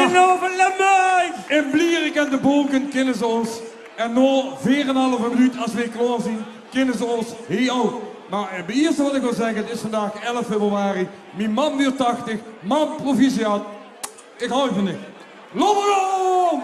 Geen overlemmen! In Blierik en de Bolken kennen ze ons. En na 4,5 minuut, als we klaar zijn, kennen ze ons hier ook. Maar het eerste wat ik wil zeggen, het is vandaag 11 februari. Mijn man weer 80, man proficiat. Ik hou van niet. Lobberom!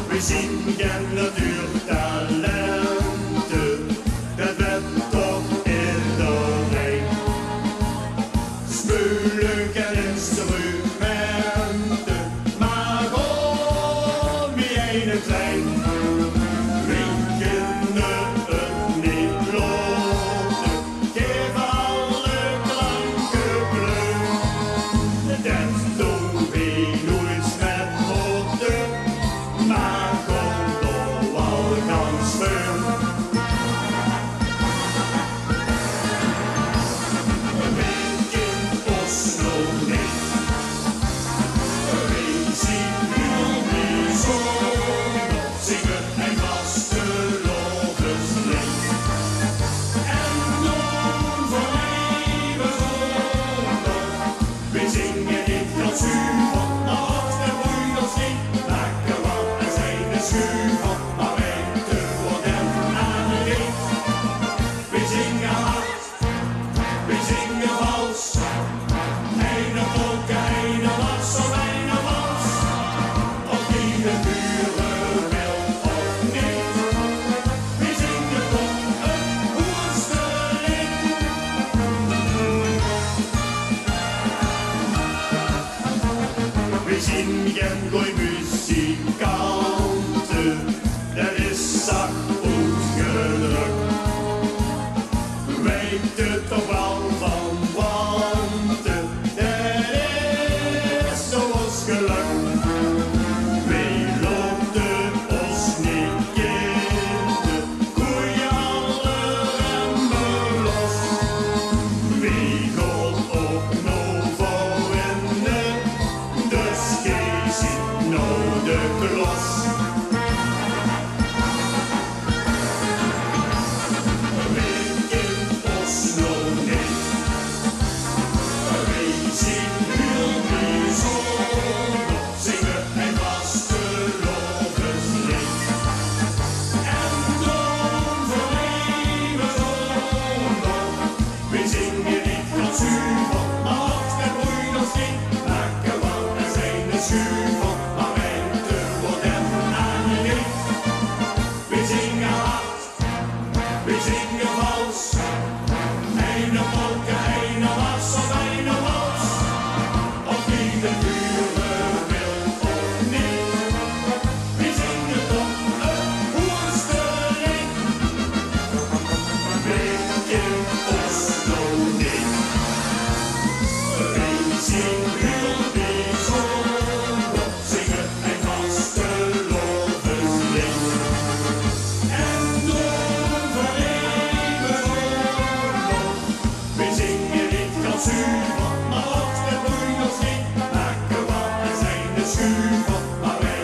We zingen natuurtalenten, dat werd toch iedereen. Spullen en instrumenten, maar om wie een klein. We kunnen het niet loten, geef alle klanken kleur. Dat doen we nooit met woorden, maar zingen gooi muzikanten, dat is zacht uitgedrukt. Weet het toch wel van wanten, dat is zoals geluk. Wij lopen ons niet kinderen, goeie alle remmen los. Wij gaan ook nog voor winnen, dus nou de klos. We kennen ons nog niet. We zien heel bijzonder, zingen een vastelovenslied. En dan voor eeuwig zonder. We zingen niet van zuiver, maar hart en bloeit ons niet. Lekker want er zijn de schuur. We zingen vals, eine polka, eine wals of eine wals. Of wie de buren wil of niet, we zingen toch een hoerstelink. We kennen ons nog niet, we zien heel bijzonder, zingen een vastelovenslied. Zuiver, maar wat we bloeien ons niet, lekker wat er zijn de schuur van, maar wij